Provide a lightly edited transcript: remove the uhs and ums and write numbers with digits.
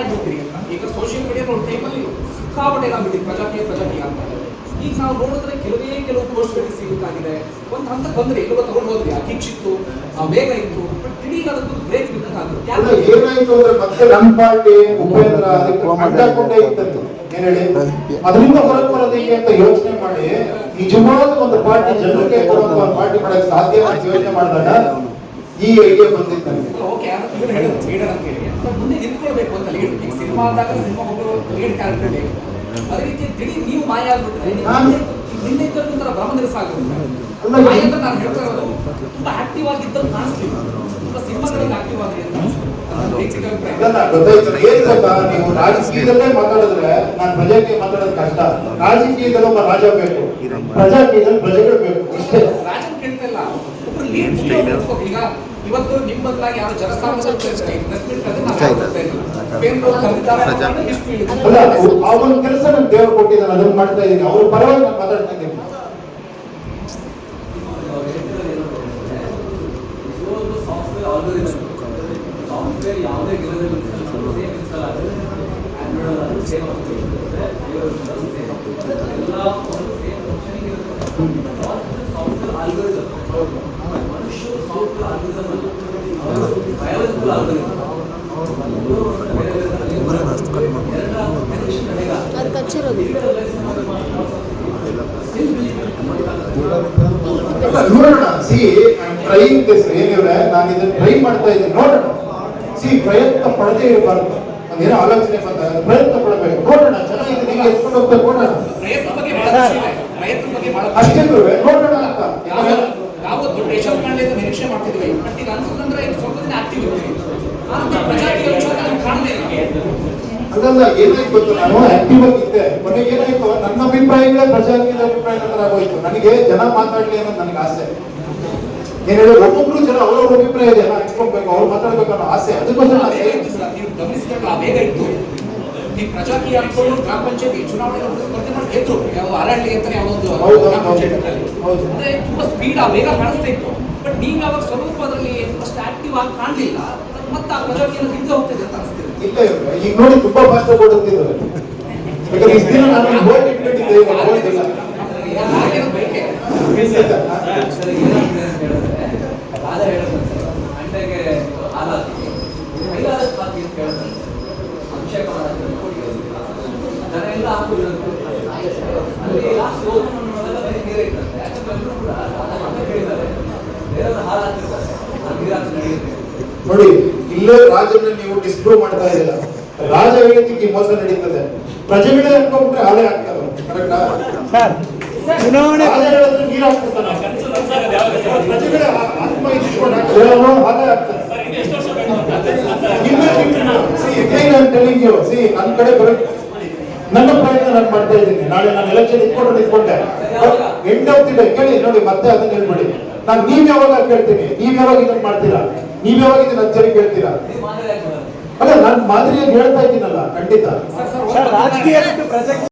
ಆಗ್ಬಿಡ್ತೀರಿ ಅಂತ. ಈಗ social media ನೋಡ್ ಟೈಮಲ್ಲಿ ಸಿಕ್ಕಾಪಟ್ಟೆ ಏನಾಗ್ಬಿಟ್ಟಿದೆ ಪ್ರಜಾಕೀಯ ಅಂತ. ಈಗ ನಾವು ನೋಡಿದ್ರೆ ಕೆಲವು ಪೋಸ್ಟ್ಗಳಿಗೆ ಸಿಗುತ್ತಾಗಿದೆ. ಒಂದು ಹಂತ ಬಂದ್ರೆ ಎಲ್ಲೋ ತಗೊಂಡು ಹೋದ್ರಿ, ಆ ಕಿಚ್ಚಿತ್ತು, ಆ ವೇಗ ಇತ್ತು, ಬಟ್ ತಿಳಿ ಅದಕ್ಕೆ ಬ್ರೇಕ್ ಬಿದ್ದಂಗೆ ಆಗುತ್ತೆ. ಏನಾಯ್ತು ಅಂದ್ರೆ ಮತ್ತೆ ನಮ್ಮ ಪಾರ್ಟಿ ಉಪೇಂದ್ರ ಅಡ್ಡಾಕೊಂಡೇ ಇತ್ತು. ಏನ್ ಹೇಳಿ ಅದರಿಂದ ಹೊರಗೆ ಬರೋದಕ್ಕೆ ಅಂತ ಯೋಚನೆ ಮಾಡಿ ನಿಜವಾದ ಒಂದು ಪಾರ್ಟಿ ಜನರಿಗೆ ಕೊಡುವಂತ ಒಂದು ಪಾರ್ಟಿ ಮಾಡಕ್ಕೆ ಸಾಧ್ಯ ಅಂತ ಯೋಚನೆ ಮಾಡಿದಾಗ ಈ ಐಡಿಯಾ ಬಂದಿತ್ತು ನನಗೆ. ಓಕೆ, ಇವ್ರು ಹೇಳಿದ್ರು ಲೀಡರ್ ಅಂತ ಹೇಳಿ, ಮುಂದೆ ನಿಂತ್ಕೊಳ್ಬೇಕು ಅಂತ ಲೀಡ್. ಈಗ ಸಿನಿಮಾದಾಗ ಒಬ್ಬರು ಲೀಡ್ ಕ್ಯಾರೆಕ್ಟರ್ ಬೇಕು. ಅದೇ ರೀತಿ ತಿಳಿ ನೀವು ಮಾಯ ಆಗ್ಬಿಟ್ರೆ ಹಿಂದೆ ಇದ್ದರೂ ಒಂಥರ ಭ್ರಮ ನಿರಸ ಆಗುತ್ತೆ. ಮಾಯ ಅಂತ ನಾನು ಹೇಳ್ತಾ ಇರೋದು ತುಂಬಾ ಆಕ್ಟಿವ್ ಆಗಿದ್ದಂತ ಕಾಣಿಸ್ಲಿಲ್ಲ. ತುಂಬಾ ಸಿನಿಮಾಗಳಲ್ಲಿ ಆಕ್ಟಿವ್ ಆಗಿ ಅಂತ ನೀವು ರಾಜಕೀಯದಲ್ಲೇ ಮಾತಾಡಿದ್ರೆ ನಾನು ಪ್ರಜಾಕೀಯ ಮಾತಾಡೋದು ಕಷ್ಟ. ರಾಜಕೀಯದಲ್ಲಿ ಒಬ್ಬ ರಾಜ ಬೇಕು, ಪ್ರಜಾಕೀಯದಲ್ಲಿ ಪ್ರಜೆಗಳು ಬೇಕು. ಇಷ್ಟೇ. ರಾಜನ್ ಕೇಳ್ತಾ ಇಲ್ಲ, ಒಬ್ರು ಲೀಡ್. ಈಗ ಇವತ್ತು ನಿಮ್ಮ ಬದಲಾಗಿ ಯಾರು ಅವನ ಕೆಲಸ ನನ್ ದೇವರು ಕೊಟ್ಟಿದ್ದಾನೆ, ಅದನ್ನ ಮಾಡ್ತಾ ಇದ್ದೀನಿ. ಅವ್ರ ಪರವಾಗಿ ನಾನು ಮಾತಾಡ್ತಾ ಇದ್ದೀನಿ. ಯಾವುದೇ ನೋಡೋಣ. ಸಿ ಟ್ರೈಂಗ್ ದಿಸ್ ಏನಿವ್ರೆ, ನಾನು ಇದನ್ನ ಟ್ರೈ ಮಾಡ್ತಾ ಇದ್ದೀನಿ. ನೋಡೋಣ. ಸಿ ಪ್ರಯತ್ನ ಪಡದೇ ಇರಬಾರ್ದು. ಅದೇನೋ ಆಲೋಚನೆ ಬಂದಾಗ ಪ್ರಯತ್ನ ಪಡಬೇಕು. ನೋಡೋಣ, ಚೆನ್ನಾಗಿದೆ, ನೀವು ಎತ್ಕೊಂಡು ಹೋಗ್ಬೇಕು. ನೋಡೋಣ ಅಷ್ಟೇ ನೋಡೋಣ ಅಂತ ನಾವು ದೊಡ್ಡ ಯಶಸ್ ಮಾಡಲಿ ಅಂತ ನಿರೀಕ್ಷೆ ಮಾಡ್ತಿದ್ವಿ. ಬಟ್ ಈಗ ಅನ್ಸುತ್ತಂದ್ರೆ ಸ್ವಲ್ಪ ದಿನ ಆಕ್ಟಿವ್ ಇರ್ತೀವಿ. ಅದಲ್ಲ, ಏನಾಯ್ತು ಗೊತ್ತು, ನಾನು ಆಕ್ಟಿವ್ ಆಗಿದ್ದೆ. ಕೊನೆಗೆ ಏನಾಯ್ತು, ನನ್ನ ಅಭಿಪ್ರಾಯಗಳೇ ಪ್ರಜಾಕೀಯದ ಅಭಿಪ್ರಾಯಗಳ ಹೋಯ್ತು. ನನಗೆ ಜನ ಮಾತಾಡ್ಲಿ ಅನ್ನೋದು ನನಗೆ ಆಸೆ. ಏನ್ ಹೇಳಿ, ಒಬ್ಬೊಬ್ರು ಜನ ಅವ್ರವ್ರ ಅಭಿಪ್ರಾಯ ಇದೆ, ಹಚ್ಕೊಳ್ಬೇಕು, ಅವ್ರು ಮಾತಾಡ್ಬೇಕು ಅನ್ನೋ ಆಸೆ. ಅದಕ್ಕೋಸ್ಕರ ನೀವು ಗಮನಿಸಿದಾಗ ಆ ವೇಗ ಇತ್ತು. ನೀವು ಪ್ರಜಾಕೀಯ ಅನ್ಕೊಂಡು ಗ್ರಾಮ ಪಂಚಾಯತಿ ಚುನಾವಣೆ ಸ್ಪರ್ಧೆ ಮಾಡಿ ಗೆದ್ರು. ಯಾವ ಅರಹಳ್ಳಿ ಅಂತಾನೆ ಯಾವೊಂದು ಗ್ರಾಮ ಪಂಚಾಯತಿನಲ್ಲಿ ಅಂದ್ರೆ ತುಂಬಾ ಸ್ಪೀಡ್ ಆ ವೇಗ ಕಾಣಿಸ್ತಾ ಇತ್ತು. ಬಟ್ ನೀವು ಯಾವಾಗ ಸ್ವಲ್ಪ ಅದರಲ್ಲಿ ಅಷ್ಟು ಆಕ್ಟಿವ್ ಆಗಿ ಕಾಣಲಿಲ್ಲ, ಮತ್ತೆ ಆ ಪ್ರಜಾಕೀಯ ಹಿಂದೆ ಹೋಗ್ತಿದೆ ಅಂತ ಅನಿಸ್ತಿದೆ. ಇಲ್ಲ, ಈಗ ನೋಡಿ ತುಂಬಾ ಫಾಸ್ಟ್ ಕೊಡುತ್ತಿದ್ದಾರೆ. ಯಾಕಂದ್ರೆ ಇಷ್ಟು ದಿನ ನಾನು ವೋಟ್ ಇಟ್ಬಿಟ್ಟಿದ್ದೆ, ಈಗ ವೋಟ್ ಇಲ್ಲ. ನೋಡಿ, ಇಲ್ಲೇ ರಾಜನ್ನ ನೀವು ಡಿಸ್ಪ್ರೂವ್ ಮಾಡ್ತಾ ಇದ್ದೀರಾ. ರಾಜ ಹೇಳಿದ್ದಕ್ಕೆ ಮೋಸ ನಡೀತದೆ, ಪ್ರಜೆಗಳೇ ಅನ್ಕೊಂಡ್ರೆ ಹಾಳೆ ಆಗ್ತದೆ. ಕರೆಕ್ಟಾ? ರಾಜ ಹೇಳಿದ್ರೆ ನೀರು ಹಾಕ್ಬಿಡ್ತಾನೆ, ಪ್ರಜೆಗಳೇ ಆತ್ಮ ಇಟ್ಕೊಂಡು ಹಾಳೆ ಆಗ್ತದೆ. ನನ್ನ ಕಡೆ ಬರುತ್ತೆ, ನನ್ನ ಪ್ರಯತ್ನ ನಾನು ಮಾಡ್ತಾ ಇದ್ದೀನಿ. ನಾಳೆ ನಾನು ಎಲೆಕ್ಷನ್ ನಿಂತ್ಕೊಂಡೆ ಎಂಟಾಗ್ತಿದೆ ಕೇಳಿ ನೋಡಿ, ಮತ್ತೆ ಅದನ್ನ ಹೇಳ್ಬಿಡಿ. ನಾನು ನೀವ್ ಯಾವಾಗ ಕೇಳ್ತೀನಿ, ನೀವ್ ಯಾವಾಗ ಇದನ್ನ ಮಾಡ್ತೀರಾ, ನೀವ್ ಯಾವಾಗ ಇದನ್ನ ಅಚ್ಚರಿ ಕೇಳ್ತೀರಾ? ಅಲ್ಲ, ನಾನು ಮಾದರಿಯಾಗಿ ಹೇಳ್ತಾ ಇದ್ದೀನಲ್ಲ, ಖಂಡಿತ.